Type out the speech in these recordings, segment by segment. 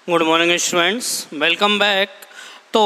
Good morning students, welcome back. तो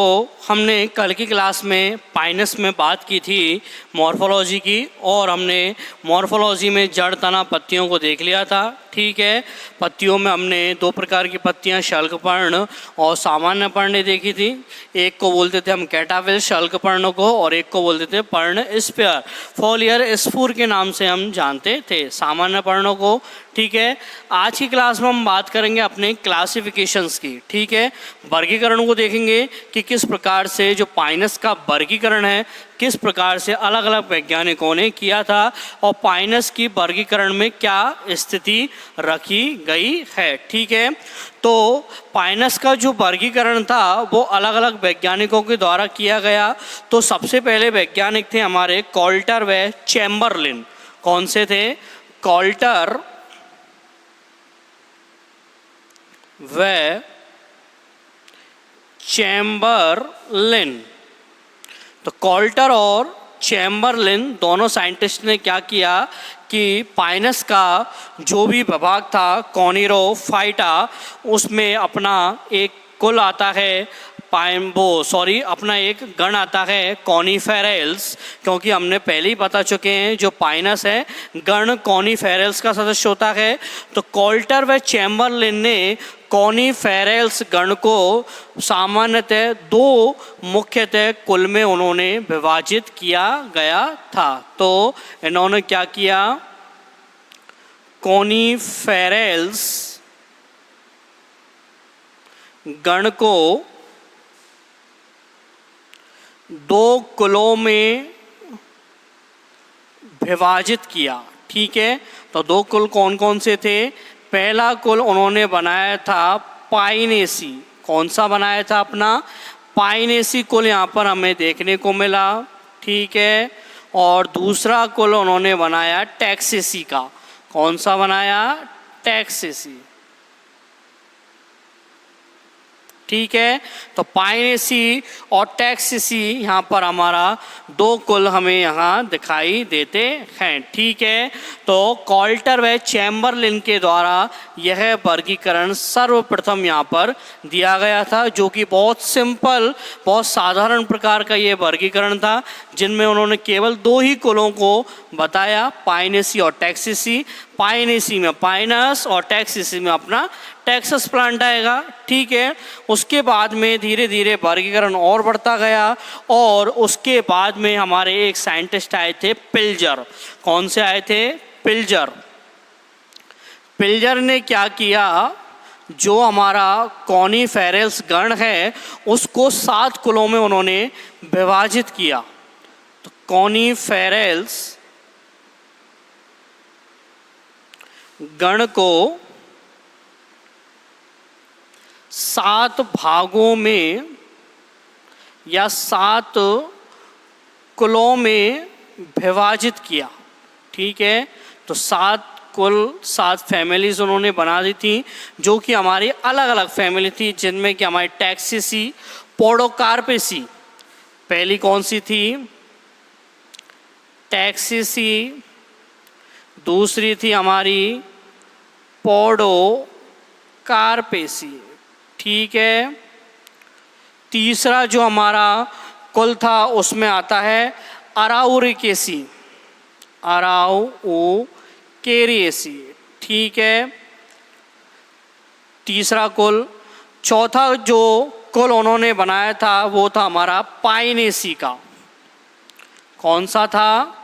हमने कल की क्लास में पाइनस में बात की थी मॉर्फोलॉजी की, और हमने मॉर्फोलॉजी में जड़ तना पत्तियों को देख लिया था। ठीक है, पत्तियों में हमने दो प्रकार की पत्तियां, शल्क पर्ण और सामान्य पर्ण देखी थी। एक को बोलते थे हम कैटाविल शल्क पर्ण को, और एक को बोलते थे पर्ण स्पेयर, फोलियर स्फूर के नाम से हम जानते थे सामान्य पर्णों को। ठीक है, आज की क्लास में हम बात करेंगे अपने क्लासिफिकेशंस की। ठीक है, वर्गीकरण को देखेंगे कि किस प्रकार से जो पाइनस का वर्गीकरण है किस प्रकार से अलग अलग वैज्ञानिकों ने किया था, और पाइनस की वर्गीकरण में क्या स्थिति रखी गई है। ठीक है, तो पाइनस का जो वर्गीकरण था वो अलग अलग वैज्ञानिकों के द्वारा किया गया। तो सबसे पहले वैज्ञानिक थे हमारे कोल्टर व चैम्बरलिन। कौन से थे? कोल्टर व चैम्बरलिन। तो कोल्टर और चैम्बरलिन दोनों साइंटिस्ट ने क्या किया कि पाइनस का जो भी विभाग था कॉनिरोफाइटा, उसमें अपना एक कुल आता है अपना एक गण आता है कॉनिफेरल्स, क्योंकि हमने पहले ही बता चुके हैं जो पाइनस है गण कॉनिफेरल्स का सदस्य होता है। तो कोल्टर व चैम्बरलिन ने कॉनिफेरल्स गण को सामान्यतः दो मुख्यतः कुल में उन्होंने विभाजित किया गया था। तो इन्होंने क्या किया, कॉनिफेरल्स गण को दो कुलों में विभाजित किया। ठीक है, तो दो कुल कौन कौन से थे? पहला कुल उन्होंने बनाया था पाइनेसी। कौन सा बनाया था? अपना पाइनेसी कुल यहाँ पर हमें देखने को मिला। ठीक है, और दूसरा कुल उन्होंने बनाया टैक्सेसी का। कौन सा बनाया? टैक्सेसी। ठीक है, तो पाइनेसी और टैक्सेसी यहाँ पर हमारा दो कुल हमें यहाँ दिखाई देते हैं। ठीक है, तो कोल्टर व चैम्बरलिन के द्वारा यह वर्गीकरण सर्वप्रथम यहाँ पर दिया गया था, जो कि बहुत सिंपल, बहुत साधारण प्रकार का ये वर्गीकरण था, जिनमें उन्होंने केवल दो ही कुलों को बताया, पाइनेसी और टैक्सेसी। पाइनेसी में पाइनस और टैक्सेसी में अपना टेक्सास प्लांट आएगा। ठीक है, उसके बाद में धीरे धीरे वर्गीकरण और बढ़ता गया, और उसके बाद में हमारे एक साइंटिस्ट आए थे पिल्जर। कौन से आए थे? पिल्जर। पिल्जर ने क्या किया, जो हमारा कॉनिफेरल्स गण है उसको 7 कुलों में उन्होंने विभाजित किया। तो कॉनिफेरल्स गण को 7 भागों में या 7 कुलों में विभाजित किया। ठीक है, तो 7 कुल 7 फैमिलीज उन्होंने बना दी थी, जो कि हमारी अलग अलग फैमिली थी, जिनमें कि हमारी टैक्सेसी, पोडोकार्पेसी पहली कौन सी थी? टैक्सेसी। दूसरी थी हमारी पोडोकार्पेसी। ठीक है, तीसरा जो हमारा कुल था उसमें आता है अराउरिकेसी, अराउकेरिएसी। ठीक है, तीसरा कुल। चौथा जो कुल उन्होंने बनाया था वो था हमारा पाइनेसी का। कौन सा था?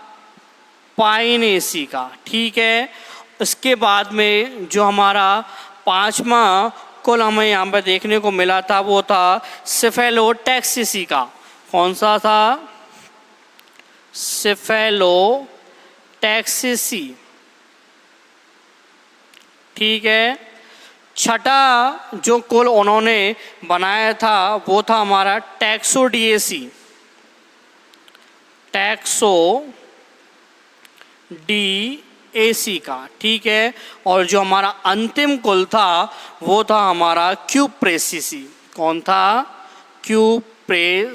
पाइनेसी का। ठीक है, इसके बाद में जो हमारा 5वां कुल हमें यहाँ पर देखने को मिला था वो था सिफेलोटैक्सेसी का। कौन सा था? सिफेलोटैक्सेसी। ठीक है, छठा जो कुल उन्होंने बनाया था वो था हमारा टैक्सोडिएसी, टैक्सोडीएसी का। ठीक है, और जो हमारा अंतिम कुल था वो था हमारा क्यूप्रेसिसी। कौन था? क्यूप्रेसेसी।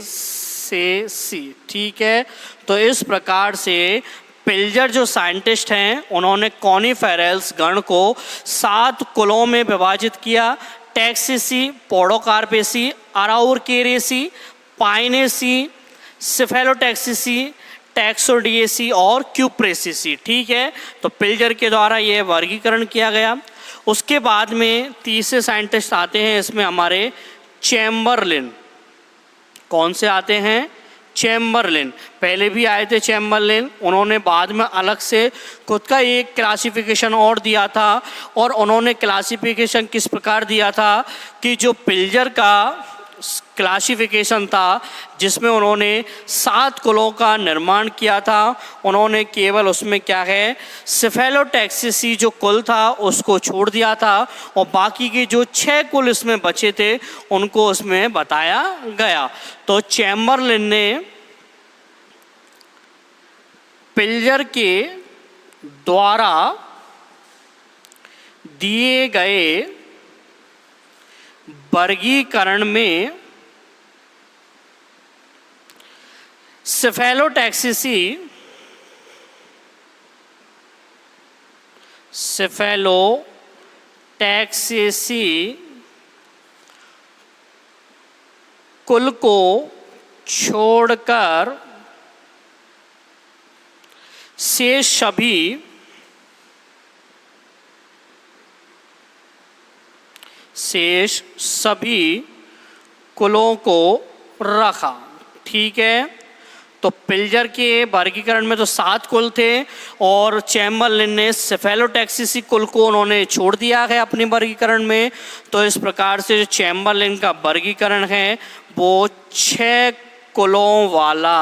ठीक है, तो इस प्रकार से पिल्जर जो साइंटिस्ट हैं उन्होंने कॉनिफेरल्स गण को 7 कुलों में विभाजित किया। टैक्सेसी, पोडोकार्पेसी, अराउरकेरेसी, पाइनेसी, सेफेलोटैक्सेसी, टैक्सोडिएसी और क्यूप्रेसिसी। ठीक है, तो पिल्जर के द्वारा ये वर्गीकरण किया गया। उसके बाद में तीसरे साइंटिस्ट आते हैं इसमें हमारे चैम्बरलिन। कौन से आते हैं? चैम्बरलिन। पहले भी आए थे चैम्बरलिन, उन्होंने बाद में अलग से खुद का एक क्लासिफिकेशन और दिया था। और उन्होंने क्लासिफिकेशन किस प्रकार दिया था कि जो पिल्जर का क्लासिफिकेशन था जिसमें उन्होंने 7 कुलों का निर्माण किया था, उन्होंने केवल उसमें क्या है सेफेलोटैक्सेसी जो कुल था उसको छोड़ दिया था और बाकी के जो 6 कुल इसमें बचे थे उनको उसमें बताया गया। तो चैम्बरलिन ने पिल्जर के द्वारा दिए गए वर्गीकरण में सेफेलोटैक्सेसी कुल को छोड़कर शेष सभी कुलों को रखा। ठीक है, तो पिल्जर के वर्गीकरण में तो 7 कुल थे और चैम्बरलिन ने सेफेलोटैक्सेसी कुल को उन्होंने छोड़ दिया है अपने वर्गीकरण में। तो इस प्रकार से जो चैम्बरलिन का वर्गीकरण है वो 6 कुलों वाला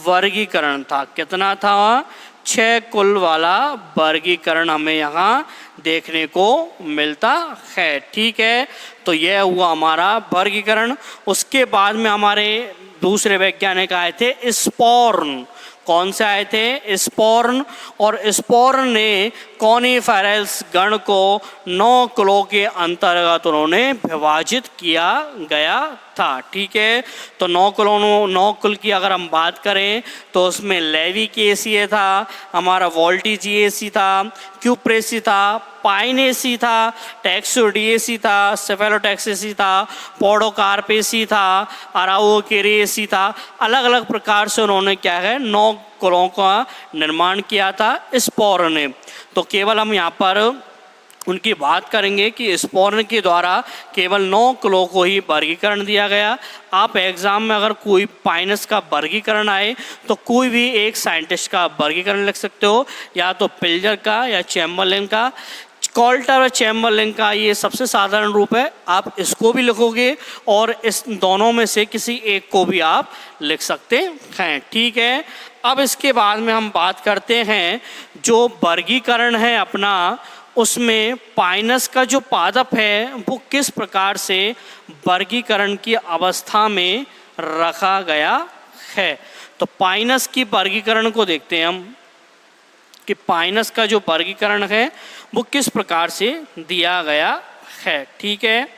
वर्गीकरण था। कितना था? 6 कुल वाला वर्गीकरण हमें यहाँ देखने को मिलता है। ठीक है, तो यह हुआ हमारा वर्गीकरण। उसके बाद में हमारे दूसरे वैज्ञानिक आए थे स्पॉर्न। कौन से आए थे? स्पॉर्न। और स्पॉर्न ने कॉनिफेरस गण को 9 कुलों के अंतर्गत उन्होंने विभाजित किया गया था। ठीक है, तो 9 कुल की अगर हम बात करें तो उसमें लेविकेसी था, हमारा वोल्टिजिएसी था, क्यूप्रेसी था, पाइनेसी था, टैक्सोडिएसी था, सेफेलोटैक्सेसी था, पोडोकार्पेसी था, अराउकेरेसी था। अलग अलग प्रकार से उन्होंने क्या है 9 कुलों का निर्माण किया था स्पॉर्न ने। तो केवल हम यहाँ पर उनकी बात करेंगे कि स्पॉर्न के द्वारा केवल 9 कुलों को ही वर्गीकरण दिया गया। आप एग्ज़ाम में अगर कोई पाइनस का वर्गीकरण आए तो कोई भी एक साइंटिस्ट का वर्गीकरण लिख सकते हो, या तो पिल्जर का या चैम्बरलिन का। कोल्टर और चैम्बरलिन का ये सबसे साधारण रूप है, आप इसको भी लिखोगे और इस दोनों में से किसी एक को भी आप लिख सकते हैं। ठीक है, अब इसके बाद में हम बात करते हैं जो वर्गीकरण है अपना, उसमें पाइनस का जो पादप है वो किस प्रकार से वर्गीकरण की अवस्था में रखा गया है। तो पाइनस की वर्गीकरण को देखते हैं हम कि पाइनस का जो वर्गीकरण है वो किस प्रकार से दिया गया है। ठीक है,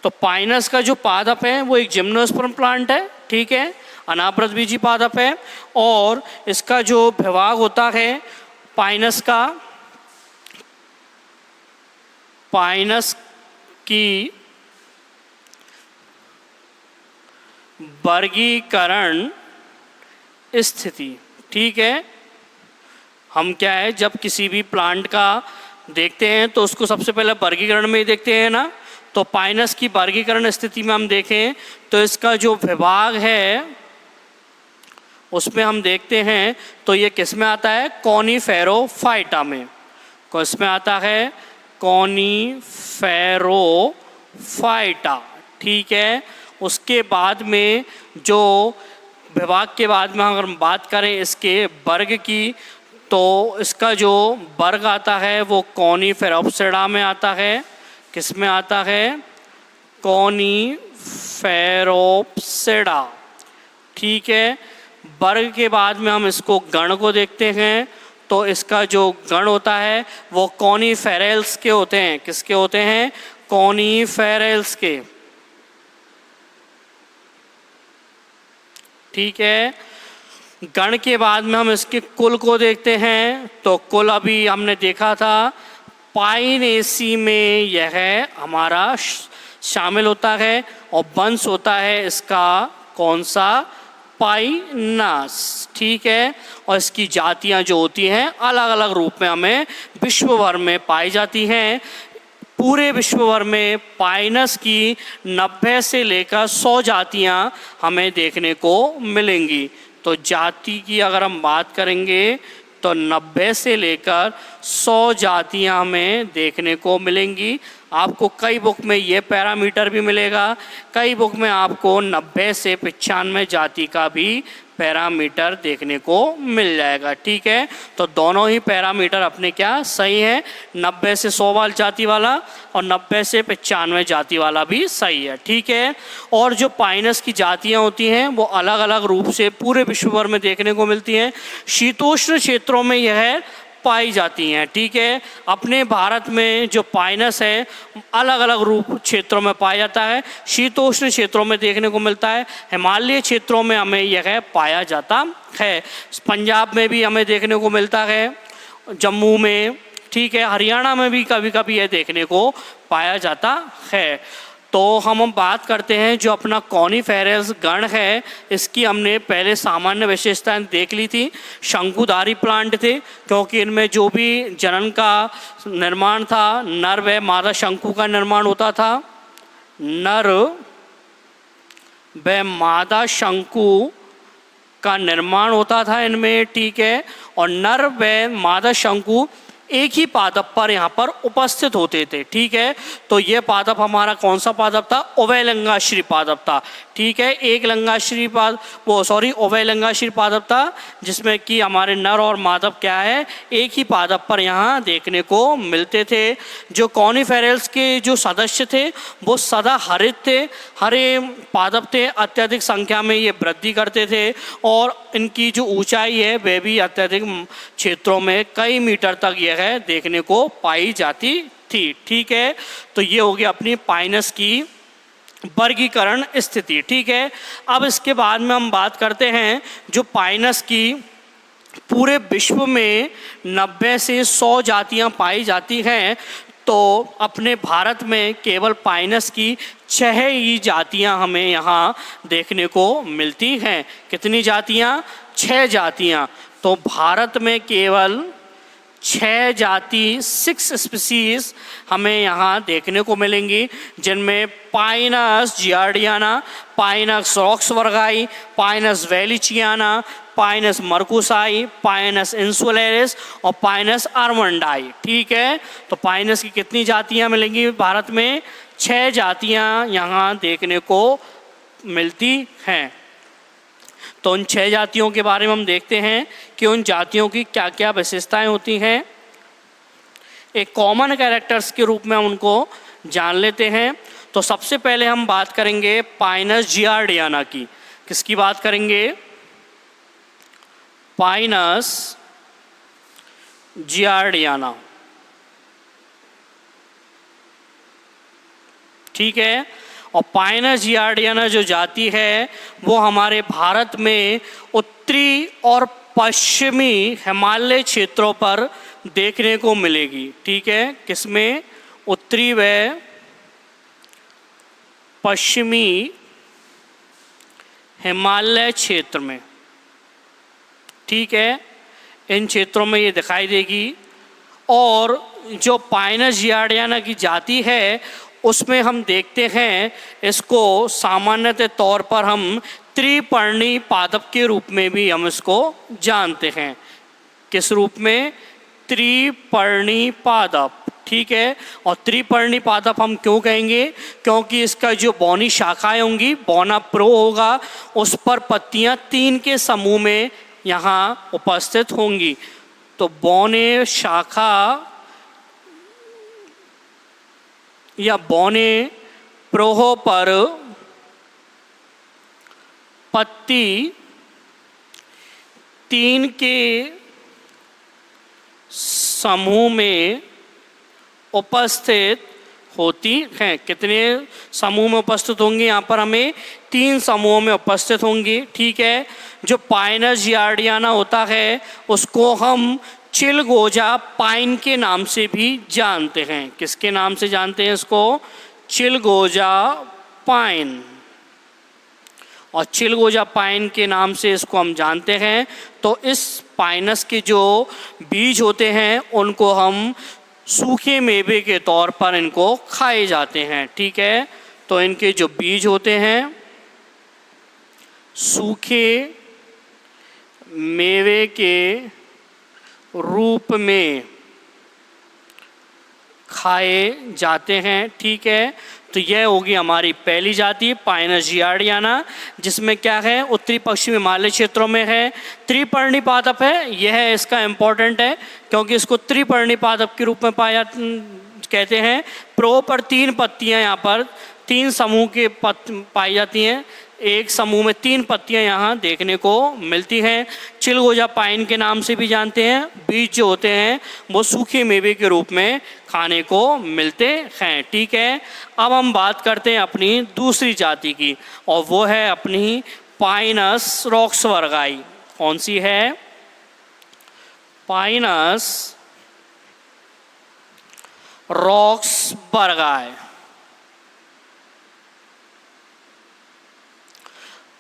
तो पाइनस का जो पादप है वो एक जिम्नोस्पर्म प्लांट है। ठीक है, अनावृत बीजी पादप है और इसका जो विभाग होता है पाइनस की वर्गीकरण स्थिति। ठीक है, हम क्या है जब किसी भी प्लांट का देखते हैं तो उसको सबसे पहले वर्गीकरण में ही देखते हैं ना। तो पाइनस की वर्गीकरण स्थिति में हम देखें तो इसका जो विभाग है उसमें हम देखते हैं तो ये किस में आता है? कॉनिफेरोफाइटा में। किस में आता है? कॉनिफेरोफाइटा। ठीक है, उसके बाद में जो विभाग के बाद में अगर हम बात करें इसके वर्ग की तो इसका जो वर्ग आता है वो कॉनिफेरोप्सिडा में आता है। किस में आता है? कॉनिफेरोप्सिडा। ठीक है, वर्ग के बाद में हम इसको गण को देखते हैं तो इसका जो गण होता है वो कॉनिफेरल्स के होते हैं। किसके होते हैं? कॉनिफेरल्स के। ठीक है, गण के बाद में हम इसके कुल को देखते हैं तो कुल अभी हमने देखा था पाइनेसी में यह हमारा शामिल होता है और वंश होता है इसका कौन सा, पाइनस। ठीक है, और इसकी जातियां जो होती हैं अलग अलग रूप में हमें विश्व भर में पाई जाती हैं। पूरे विश्व भर में पाइनस की 90 से लेकर 100 जातियां हमें देखने को मिलेंगी। तो जाति की अगर हम बात करेंगे तो 90 से लेकर 100 जातियां हमें देखने को मिलेंगी। आपको कई बुक में ये पैरामीटर भी मिलेगा, कई बुक में आपको 90 से 95 जाति का भी पैरामीटर देखने को मिल जाएगा। ठीक है, तो दोनों ही पैरामीटर अपने क्या सही है, 90 से 100 वाली जाति वाला और 90 से 95 जाति वाला भी सही है। ठीक है, और जो पाइनस की जातियां होती हैं वो अलग अलग रूप से पूरे विश्व भर में देखने को मिलती हैं। शीतोष्ण क्षेत्रों में यह पाई जाती हैं। ठीक है, अपने भारत में जो पाइनस है अलग अलग रूप क्षेत्रों में पाया जाता है। शीतोष्ण क्षेत्रों में देखने को मिलता है, हिमालय क्षेत्रों में हमें यह पाया जाता है। पंजाब में भी हमें देखने को मिलता है, जम्मू में, ठीक है, हरियाणा में भी कभी कभी यह देखने को पाया जाता है। तो हम बात करते हैं जो अपना कॉनिफेरस गण है, इसकी हमने पहले सामान्य विशेषताएं देख ली थी। शंकुधारी प्लांट थे क्योंकि इनमें जो भी जनन का निर्माण था, नर व मादा शंकु का निर्माण होता था, नर व मादा शंकु का निर्माण होता था इनमें। ठीक है, और नर व मादा शंकु एक ही पादप पर यहाँ पर उपस्थित होते थे। ठीक है, तो ये पादप हमारा कौन सा पादप था, उभयलिंगाश्री पादप था। ठीक है, एक लिंगाश्री उभयलिंगाश्री पादप था जिसमें कि हमारे नर और मादव क्या है, एक ही पादप पर यहाँ देखने को मिलते थे। जो कॉनिफेरल्स के जो सदस्य थे वो सदा हरित थे, हरे पादप थे, अत्यधिक संख्या में ये वृद्धि करते थे और इनकी जो ऊंचाई है वह भी अत्यधिक क्षेत्रों में कई मीटर तक यह देखने को पाई जाती थी। ठीक है, तो ये हो गया अपनी पाइनस की वर्गीकरण स्थिति। ठीक है, अब इसके बाद में हम बात करते हैं जो पाइनस की पूरे विश्व में 90 से 100 जातियां पाई जाती हैं, तो अपने भारत में केवल पाइनस की 6 ही जातियां हमें यहाँ देखने को मिलती हैं। कितनी जातियां, 6 जातियां। तो भारत में केवल 6 जाति 6 स्पीसीज हमें यहाँ देखने को मिलेंगी, जिनमें Pinus gerardiana, Pinus roxburghii, Pinus wallichiana, Pinus merkusii, Pinus insularis और पाइनस आर्मंडाई। ठीक है, तो पाइनस की कितनी जातियाँ मिलेंगी भारत में, 6 जातियाँ यहाँ देखने को मिलती हैं। तो उन 6 जातियों के बारे में हम देखते हैं कि उन जातियों की क्या क्या विशेषताएं होती हैं। एक कॉमन कैरेक्टर्स के रूप में हम उनको जान लेते हैं। तो सबसे पहले हम बात करेंगे पाइनस जियार्डियाना की। किसकी बात करेंगे, पाइनस जियार्डियाना। ठीक है, और पाइनस जियार्डियाना जो जाति है वो हमारे भारत में उत्तरी और पश्चिमी हिमालय क्षेत्रों पर देखने को मिलेगी। ठीक है, किसमें, उत्तरी व पश्चिमी हिमालय क्षेत्र में। ठीक है, इन क्षेत्रों में ये दिखाई देगी। और जो पाइनस जियार्डियाना की जाति है उसमें हम देखते हैं, इसको सामान्यतः तौर पर हम त्रिपर्णी पादप के रूप में भी हम इसको जानते हैं। किस रूप में, त्रिपर्णी पादप। ठीक है, और त्रिपर्णी पादप हम क्यों कहेंगे, क्योंकि इसका जो बौनी शाखाएं होंगी, बौना प्रो होगा, उस पर पत्तियां 3 के समूह में यहाँ उपस्थित होंगी। तो बौने शाखा या बौने प्रोह पर पत्ती 3 के समूह में उपस्थित होती हैं। कितने समूह में उपस्थित होंगी, यहाँ पर हमें 3 समूहों में उपस्थित होंगी। ठीक है, जो पाइनस जियार्डियाना होता है उसको हम चिलगोजा पाइन के नाम से भी जानते हैं। किसके नाम से जानते हैं इसको? चिलगोजा पाइन। और चिलगोजा पाइन के नाम से इसको हम जानते हैं। तो इस पाइनस के जो बीज होते हैं उनको हम सूखे मेवे के तौर पर इनको खाए जाते हैं। ठीक है, तो इनके जो बीज होते हैं सूखे मेवे के रूप में खाए जाते हैं। ठीक है, तो यह होगी हमारी पहली जाति पाइनस जियार्डियाना, जिसमें क्या है उत्तरी पश्चिमी हिमालय क्षेत्रों में है, त्रिपर्णी पादप है। यह इसका इम्पोर्टेंट है क्योंकि इसको त्रिपर्णी पादप के रूप में पाया कहते हैं। प्रॉपर 3 पत्तियां यहाँ पर 3 समूह के पाई जाती हैं। एक समूह में 3 पत्तियां यहाँ देखने को मिलती हैं। चिलगोजा पाइन के नाम से भी जानते हैं। बीज जो होते हैं वो सूखे मेवे के रूप में खाने को मिलते हैं। ठीक है, अब हम बात करते हैं अपनी दूसरी जाति की, और वो है अपनी पाइनस रॉक्सबर्गाई। कौन सी है? Pinus roxburghii.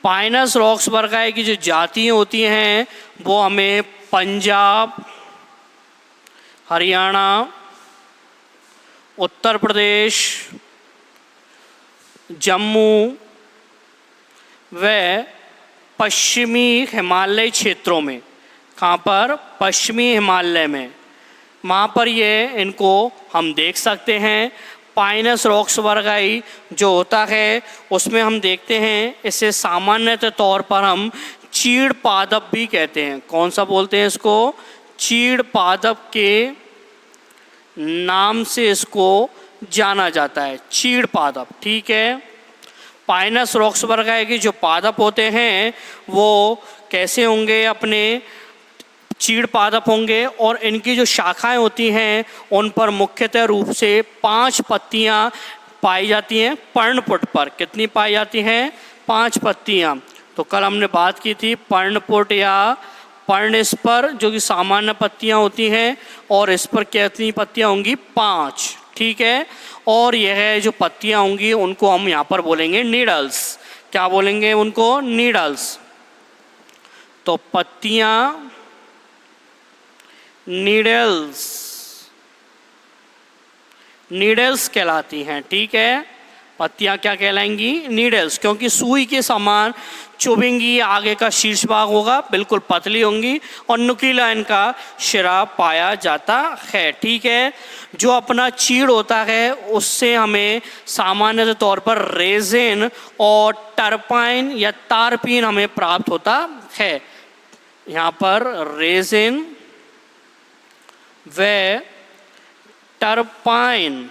पाइनस रॉक्सबर्गाई की जो जातियाँ होती हैं वो हमें पंजाब, हरियाणा, उत्तर प्रदेश, जम्मू व पश्चिमी हिमालय क्षेत्रों में, कहाँ पर? पश्चिमी हिमालय में, वहाँ पर ये इनको हम देख सकते हैं। पाइनस रॉक्सबर्गाई जो होता है उसमें हम देखते हैं इसे सामान्यतः तौर पर हम चीड़ पादप भी कहते हैं। कौन सा बोलते हैं इसको? चीड़ पादप के नाम से इसको जाना जाता है, चीड़ पादप। ठीक है, पाइनस रॉक्सबर्गाई के जो पादप होते हैं वो कैसे होंगे? अपने चीड़ पादप होंगे, और इनकी जो शाखाएं होती हैं उन पर मुख्यतः रूप से 5 पत्तियां पाई जाती हैं पर्णपुट पर। कितनी पाई जाती हैं? 5 पत्तियां। तो कल हमने बात की थी पर्णपुट या पर्णस्पर, जो कि सामान्य पत्तियां होती हैं, और इस पर कितनी पत्तियां होंगी? 5। ठीक है, और यह जो पत्तियां होंगी उनको हम यहाँ पर बोलेंगे नीडल्स। क्या बोलेंगे उनको? नीडल्स। तो पत्तियां नीडल्स, नीडल्स कहलाती हैं। ठीक है, पत्तियां क्या कहलाएंगी? नीडल्स, क्योंकि सुई के समान चुभेंगी। आगे का शीर्ष भाग होगा बिल्कुल पतली होंगी और नुकीला इनका शिरा पाया जाता है। ठीक है, जो अपना चीड़ होता है उससे हमें सामान्य तौर पर रेजिन और टर्पाइन या तारपीन हमें प्राप्त होता है। यहाँ पर रेजिन व टर्पाइन,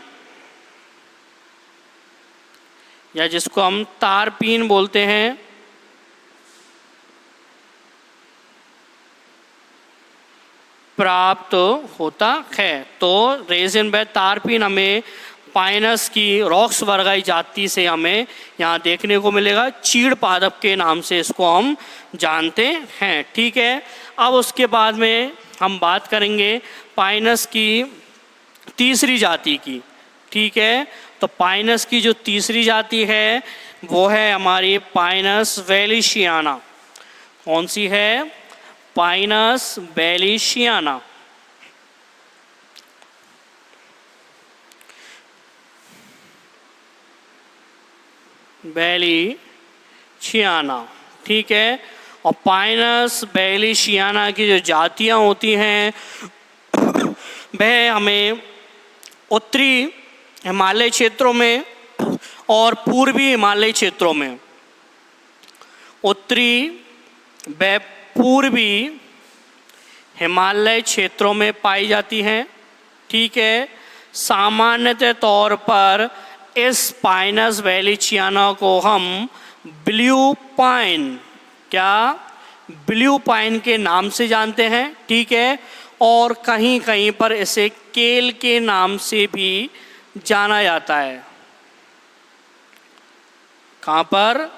या जिसको हम तारपीन बोलते हैं, प्राप्त होता है। तो रेजिन व तारपीन हमें पाइनस की रॉक्सबर्गाई जाति से हमें यहाँ देखने को मिलेगा। चीड़ पादप के नाम से इसको हम जानते हैं। ठीक है, अब उसके बाद में हम बात करेंगे पाइनस की तीसरी जाति की। ठीक है, तो पाइनस की जो तीसरी जाति है वो है हमारी पाइनस वैलेशियाना। कौन सी है? पाइनस वैलेशियाना। वैलेशियाना। ठीक है, और पाइनस वैलेशियाना की जो जातियाँ होती हैं वह हमें उत्तरी हिमालय क्षेत्रों में और पूर्वी हिमालय क्षेत्रों में, उत्तरी व पूर्वी हिमालय क्षेत्रों में पाई जाती हैं। ठीक है, सामान्यतः तौर पर इस पाइनस वैलेशियाना को हम ब्लू पाइन, क्या? ब्लू पाइन के नाम से जानते हैं। ठीक है, और कहीं कहीं पर इसे केल के नाम से भी जाना जाता है। कहाँ पर?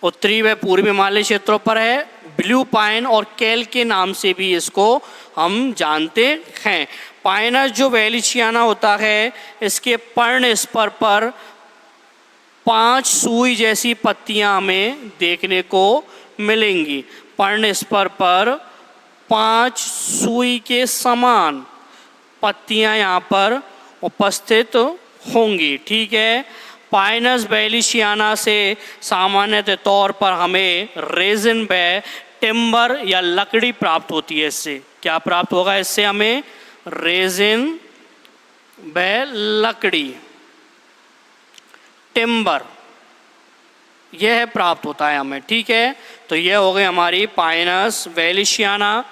उत्तरी व पूर्वी हिमालय क्षेत्रों पर है ब्लू पाइन, और केल के नाम से भी इसको हम जानते हैं। पाइनस जो वेलिशियाना होता है, इसके पर्ण स्पर पर 5 सुई जैसी पत्तियां हमें देखने को मिलेंगी। पर्ण स्पर पर 5 सुई के समान पत्तियां यहाँ पर उपस्थित होंगी। ठीक है। पाइनस वेलिशियाना से सामान्यतः तौर पर हमें रेजिन व टिम्बर या लकड़ी प्राप्त होती है। इससे क्या प्राप्त होगा? इससे हमें रेजिन व लकड़ी, टिम्बर, यह प्राप्त होता है हमें। ठीक है। तो यह हो गई हमारी पाइनस वेलिशियाना।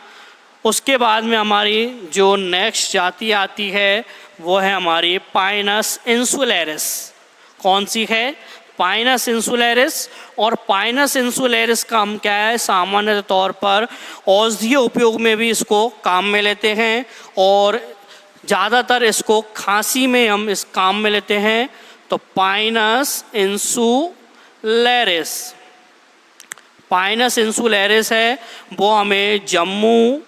उसके बाद में हमारी जो नेक्स्ट जाति आती है वो है हमारी पाइनस इंसुलेरिस। कौन सी है? Pinus insularis. और पाइनस इंसुलेरिस का हम क्या है, सामान्य तौर पर औषधीय उपयोग में भी इसको काम में लेते हैं और ज़्यादातर इसको खांसी में हम इस काम में लेते हैं। तो पाइनस इंसुलेरिस, पाइनस इंसुलेरिस है वो हमें जम्मू,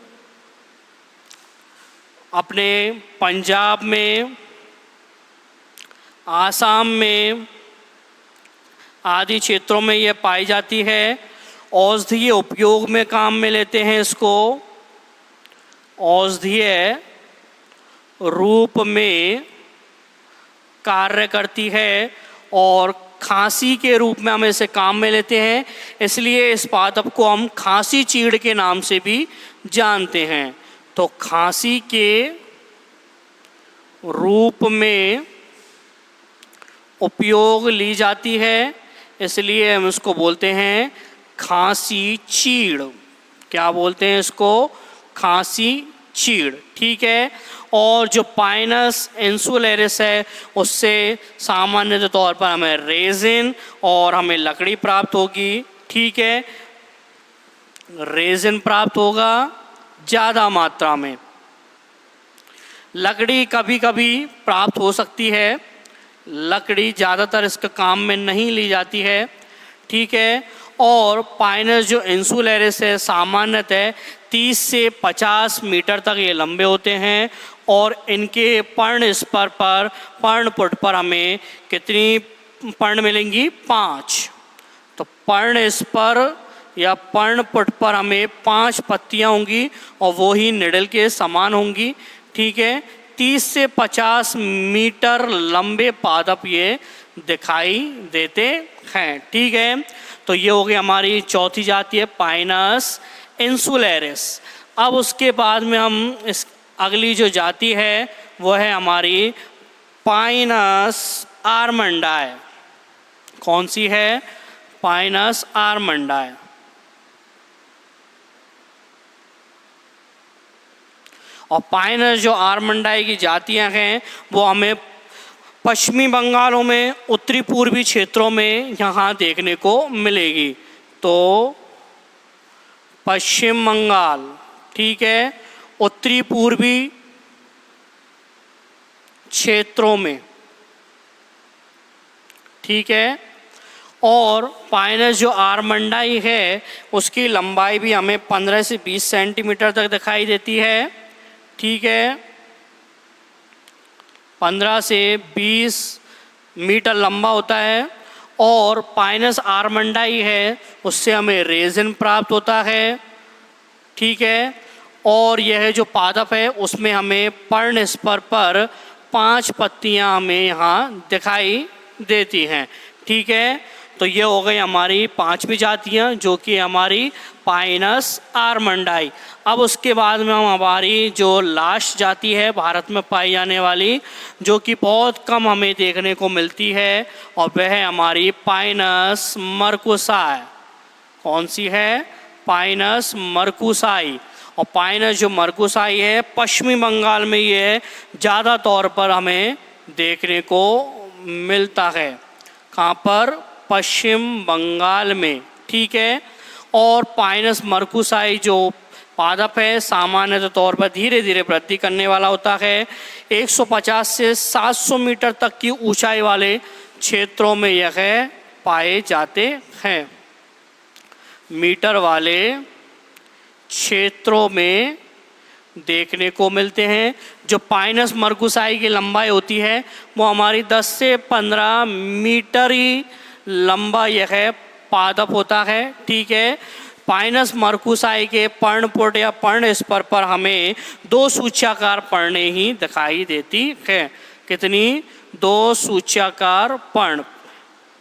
अपने पंजाब में, आसाम में आदि क्षेत्रों में यह पाई जाती है। औषधीय उपयोग में काम में लेते हैं इसको, औषधीय रूप में कार्य करती है और खांसी के रूप में हम इसे काम में लेते हैं। इसलिए इस पादप को हम खांसी चीड़ के नाम से भी जानते हैं। तो खांसी के रूप में उपयोग ली जाती है, इसलिए हम इसको बोलते हैं खांसी चीड़। क्या बोलते हैं इसको? खांसी चीड़। ठीक है। और जो पाइनस इंसुलेरिस है उससे सामान्य तौर पर हमें रेजिन और हमें लकड़ी प्राप्त होगी। ठीक है। रेजिन प्राप्त होगा ज़्यादा मात्रा में, लकड़ी कभी कभी प्राप्त हो सकती है, लकड़ी ज़्यादातर इसके काम में नहीं ली जाती है। ठीक है। और पाइनस जो इंसुलेरिस है सामान्यतः 30 से 50 मीटर तक ये लंबे होते हैं और इनके पर्ण स्पर पर, पर्णपुट पर हमें कितनी पर्ण मिलेंगी? 5। तो पर्ण स्पर या पर्णपुट पर हमें 5 पत्तियां होंगी और वो ही निडल के समान होंगी। ठीक है। 30 से 50 मीटर लंबे पादप ये दिखाई देते हैं। ठीक है। तो ये हो गई हमारी चौथी जाति है पाइनस इंसुलेरिस। अब उसके बाद में हम इस अगली जो जाति है वो है हमारी पाइनस आर्मंडाई। कौन सी है? Pinus armandii. और पाइनस जो आर्मंडाई की जातियां हैं वो हमें पश्चिमी बंगालों में, उत्तरी पूर्वी क्षेत्रों में यहाँ देखने को मिलेगी। तो पश्चिम बंगाल, ठीक है, उत्तरी पूर्वी क्षेत्रों में, ठीक है। और पाइनस जो आर्मंडाई है उसकी लंबाई भी हमें 15 से 20 सेंटीमीटर तक दिखाई देती है। ठीक है। 15 से 20 मीटर लंबा होता है। और पाइनस आर्मंडाई है उससे हमें रेजिन प्राप्त होता है। ठीक है। और यह जो पादप है उसमें हमें पर्ण स्पर पर 5 पत्तियां हमें यहाँ दिखाई देती हैं। ठीक है। तो ये हो गई हमारी 5वीं जातियाँ जो कि हमारी पाइनस आर्मंडाई। अब उसके बाद में हम हमारी जो लास्ट जाति है भारत में पाई जाने वाली, जो कि बहुत कम हमें देखने को मिलती है, और वह है हमारी पाइनस मर्कुसाई। कौन सी है? पाइनस मर्कुसाई। और पाइनस जो मर्कुसाई है पश्चिमी बंगाल में ये ज़्यादा तौर पर हमें देखने को मिलता है। कहाँ पर? पश्चिम बंगाल में। ठीक है। और पाइनस मर्कुसाई जो पादप है सामान्य तौर पर धीरे धीरे वृद्धि करने वाला होता है। 150 से 700 मीटर तक की ऊंचाई वाले क्षेत्रों में यह पाए जाते हैं। मीटर वाले क्षेत्रों में देखने को मिलते हैं। जो पाइनस मर्कुसाई की लंबाई होती है वो हमारी 10 से 15 मीटर ही लंबा यह पादप होता है। ठीक है, पाइनस मर्कुसाई के पर्णपुट या पर्ण स्पर पर हमें 2 सूच्याकार पर्णें ही दिखाई देती है। कितनी? 2 सूच्याकार पर्ण।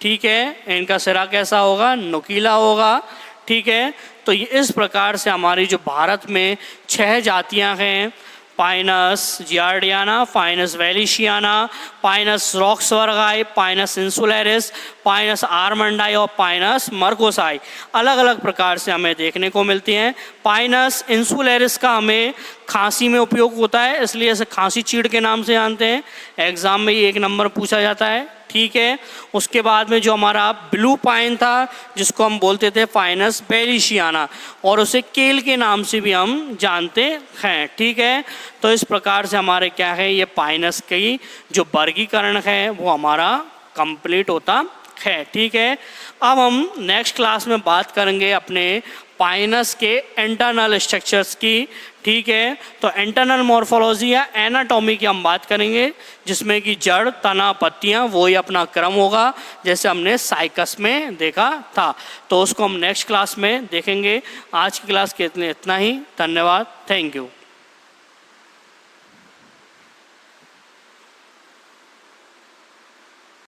ठीक है, इनका सिरा कैसा होगा? नुकीला होगा। ठीक है, तो ये इस प्रकार से हमारी जो भारत में 6 जातियां हैं, Pinus gerardiana, Pinus wallichiana, Pinus roxburghii, Pinus insularis, Pinus armandii और पाइनस मर्कोसाई, अलग अलग प्रकार से हमें देखने को मिलती हैं। पाइनस इंसुलेरिस का हमें खांसी में उपयोग होता है, इसलिए इसे खांसी चीड़ के नाम से जानते हैं। एग्जाम में ये 1 नंबर पूछा जाता है। ठीक है, उसके बाद में जो हमारा ब्लू पाइन था जिसको हम बोलते थे पाइनस बेलिशियाना, और उसे केल के नाम से भी हम जानते हैं। ठीक है, तो इस प्रकार से हमारे क्या है, ये पाइनस की जो वर्गीकरण है वो हमारा कंप्लीट होता है। ठीक है, अब हम नेक्स्ट क्लास में बात करेंगे अपने पाइनस के इंटरनल स्ट्रक्चर्स की। ठीक है, तो इंटरनल मॉर्फोलॉजी या एनाटॉमी की हम बात करेंगे, जिसमें कि जड़, तना, पत्तियां वो ही अपना क्रम होगा जैसे हमने साइकस में देखा था। तो उसको हम नेक्स्ट क्लास में देखेंगे। आज की क्लास के इतना ही। धन्यवाद। Thank you.